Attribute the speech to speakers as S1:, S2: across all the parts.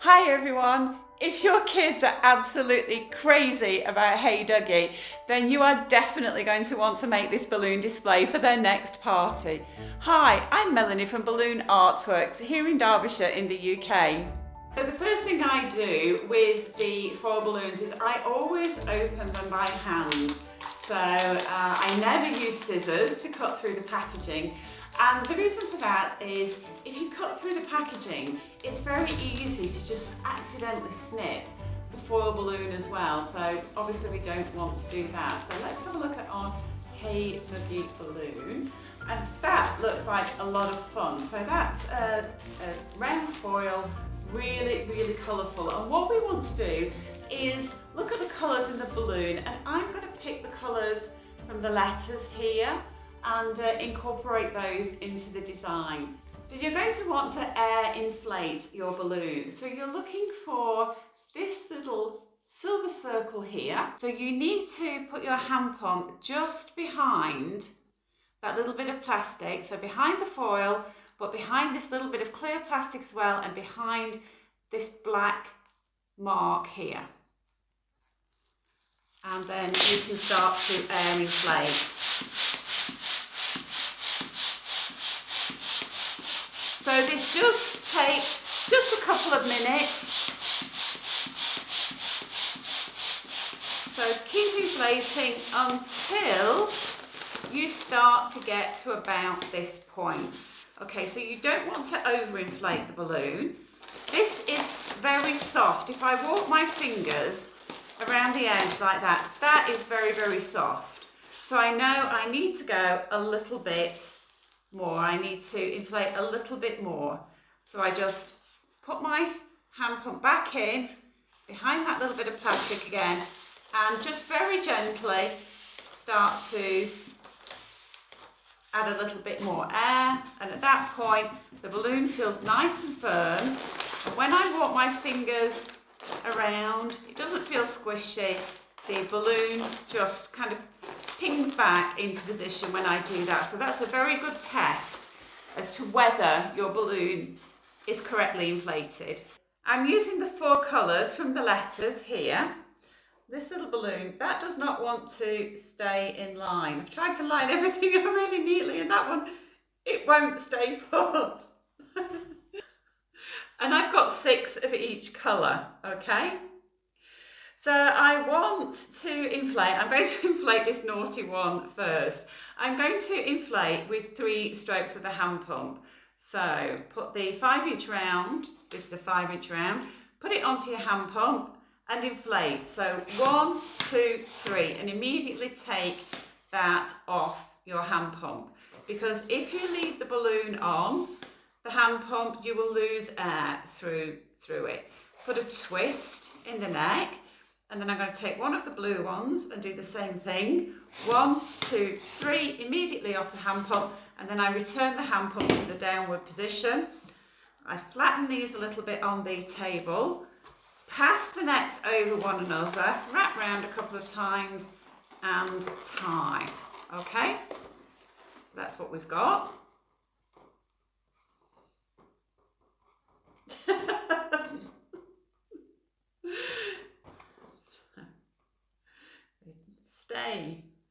S1: Hi everyone! If your kids are absolutely crazy about Hey Duggee, then you are definitely going to want to make this balloon display for their next party. Hi, I'm Melanie from Balloon Artworks here in Derbyshire in the UK. So the first thing I do with the foil balloons is I always open them by hand. So I never use scissors to cut through the packaging. And the reason for that is if you cut through the packaging, it's very easy to just accidentally snip the foil balloon as well. So obviously we don't want to do that. So let's have a look at our Hey Duggee balloon. And that looks like a lot of fun. So that's a round foil, really colourful. And what we want to do is look at the colours in the balloon, and I'm going to pick the colours from the letters here and incorporate those into the design. So you're going to want to air inflate your balloon. So you're looking for this little silver circle here. So you need to put your hand pump just behind that little bit of plastic. So behind the foil, but behind this little bit of clear plastic as well, and behind this black mark here. And then you can start to air inflate. So this just takes just a couple of minutes. So keep inflating until you start to get to about this point. Okay, so you don't want to overinflate the balloon. This is very soft. If I walk my fingers around the edge like that, that is very soft. So I know I need to go a little bit more. I need to inflate a little bit more. So I just put my hand pump back in behind that little bit of plastic again, and just very gently start to add a little bit more air. And at that point the balloon feels nice and firm, and when I walk my fingers around, it doesn't feel squishy. The balloon just kind of pings back into position when I do that. So that's a very good test as to whether your balloon is correctly inflated. I'm using the 4 colours from the letters here. This little balloon, that does not want to stay in line. I've tried to line everything up really neatly, and that one, it won't stay put. And I've got 6 of each colour, okay? So I want to inflate, I'm going to inflate this naughty one first. I'm going to inflate with 3 strokes of the hand pump. So put the 5-inch round, this is the 5-inch round, put it onto your hand pump and inflate. So 1, 2, 3, and immediately take that off your hand pump. Because if you leave the balloon on the hand pump, you will lose air through it. Put a twist in the neck. And then I'm going to take one of the blue ones and do the same thing. 1, 2, 3, immediately off the hand pump, and then I return the hand pump to the downward position. I flatten these a little bit on the table, pass the necks over one another, wrap round a couple of times and tie. Okay, so that's what we've got.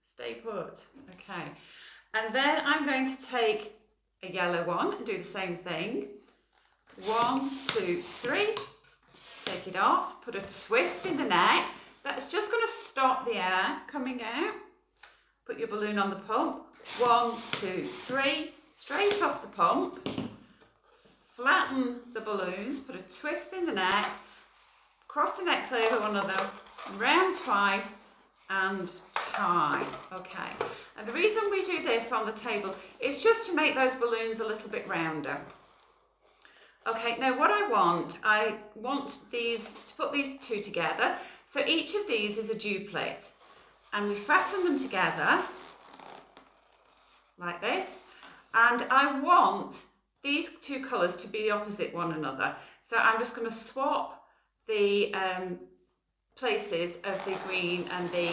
S1: Stay put. Okay, and then I'm going to take a yellow one and do the same thing. 1, 2, 3, take it off, put a twist in the neck. That's just going to stop the air coming out. Put your balloon on the pump. 1, 2, 3, straight off the pump. Flatten the balloons, put a twist in the neck, cross the necks over one another, round twice, and tie. Okay, and the reason we do this on the table is just to make those balloons a little bit rounder. Okay, now what I want these to put these 2 together. So each of these is a duplicate, and we fasten them together like this, and I want these 2 colours to be opposite one another. So I'm just going to swap the places of the green and the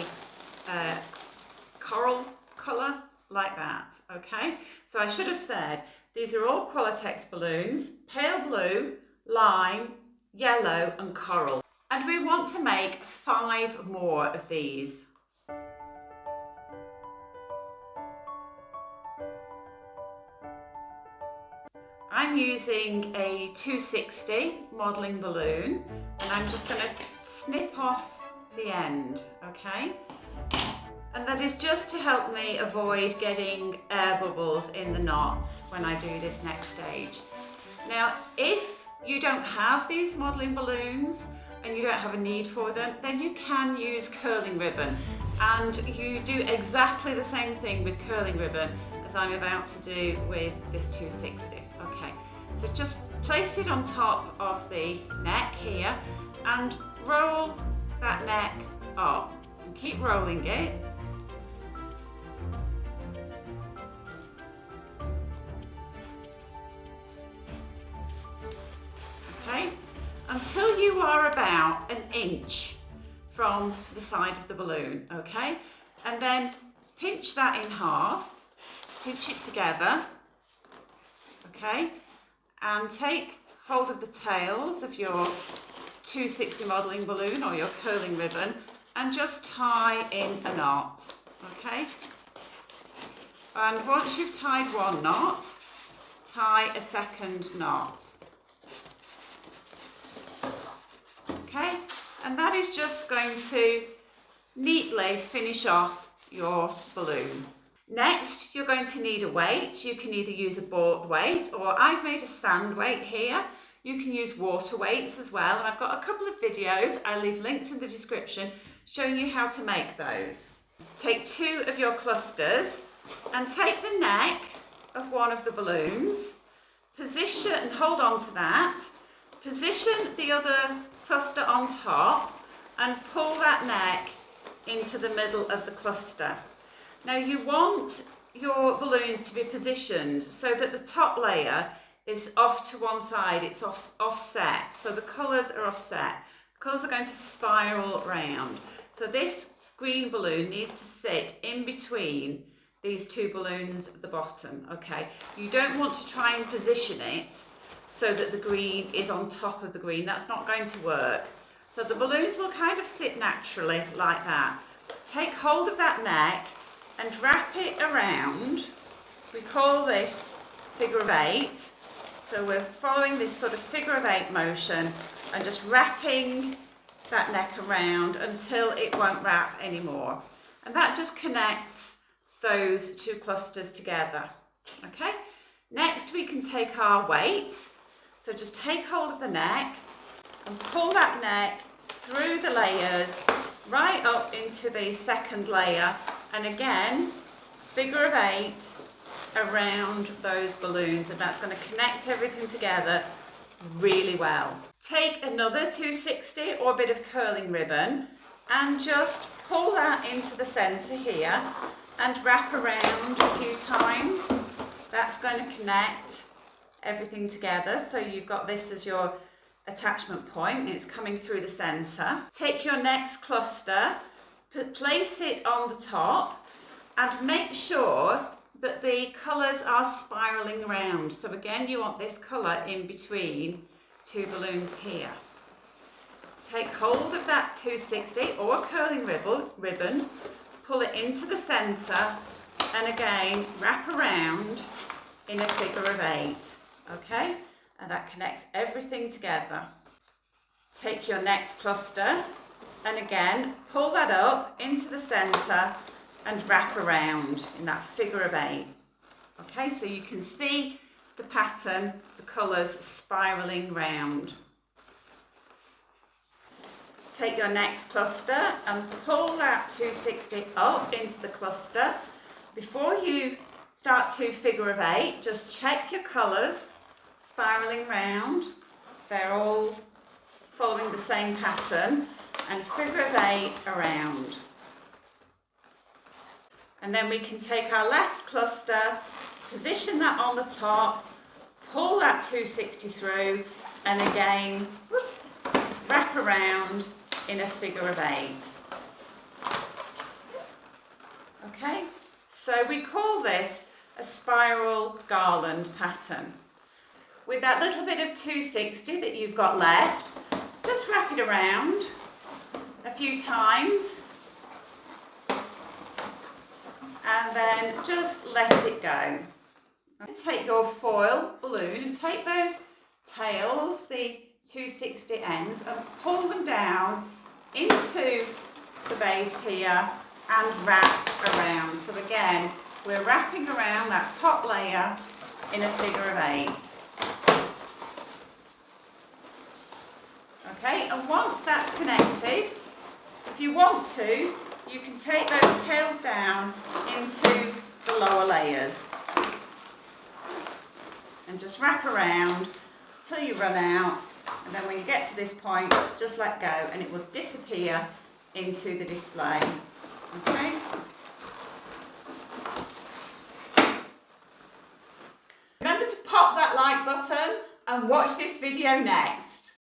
S1: coral colour like that. Okay, so I should have said these are all Qualatex balloons: pale blue, lime, yellow and coral. And we want to make 5 more of these. I'm using a 260 modelling balloon, and I'm just going to snip off the end, okay? And that is just to help me avoid getting air bubbles in the knots when I do this next stage. Now, if you don't have these modelling balloons and you don't have a need for them, then you can use curling ribbon, and you do exactly the same thing with curling ribbon as I'm about to do with this 260. Okay, so just place it on top of the neck here and roll that neck up and keep rolling it. Okay, until you are about an inch from the side of the balloon, okay? And then pinch that in half, pinch it together, okay? And take hold of the tails of your 260 modelling balloon or your curling ribbon and just tie in a knot, okay? And once you've tied one knot, tie a second knot. Okay, and that is just going to neatly finish off your balloon. Next, you're going to need a weight. You can either use a board weight, or I've made a sand weight here. You can use water weights as well, and I've got a couple of videos, I leave links in the description, showing you how to make those. Take 2 of your clusters and take the neck of one of the balloons, position and hold on to that, position the other cluster on top and pull that neck into the middle of the cluster. Now you want your balloons to be positioned so that the top layer is off to one side, it's offset, so the colours are offset. The colours are going to spiral round. So this green balloon needs to sit in between these 2 balloons at the bottom, okay? You don't want to try and position it so that the green is on top of the green. That's not going to work. So the balloons will kind of sit naturally like that. Take hold of that neck and wrap it around. We call this figure of 8. So we're following this sort of figure of 8 motion and just wrapping that neck around until it won't wrap anymore. And that just connects those 2 clusters together. Okay? Next we can take our weight. So just take hold of the neck and pull that neck through the layers right up into the second layer, and again figure of 8 around those balloons, and that's going to connect everything together really well. Take another 260 or a bit of curling ribbon and just pull that into the centre here and wrap around a few times. That's going to connect everything together, so you've got this as your attachment point and it's coming through the centre. Take your next cluster, place it on the top and make sure that the colours are spiralling around. So again, you want this colour in between 2 balloons here. Take hold of that 260 or curling ribbon, pull it into the centre and again wrap around in a figure of 8. Okay, and that connects everything together. Take your next cluster and again pull that up into the centre and wrap around in that figure of 8. Okay, so you can see the pattern, the colours spiralling round. Take your next cluster and pull that 260 up into the cluster. Before you start to figure of 8, just check your colours spiralling round. They're all following the same pattern, and figure of 8 around. And then we can take our last cluster, position that on the top, pull that 260 through, and again, wrap around in a figure of 8. Okay, so we call this a spiral garland pattern. With that little bit of 260 that you've got left, just wrap it around a few times and then just let it go. Take your foil balloon and take those tails, the 260 ends, and pull them down into the base here and wrap around. So again, we're wrapping around that top layer in a figure of 8. Okay, and once that's connected, if you want to, you can take those tails down into the lower layers and just wrap around till you run out, and then when you get to this point, just let go and it will disappear into the display. Okay? Remember to pop that like button and watch this video next.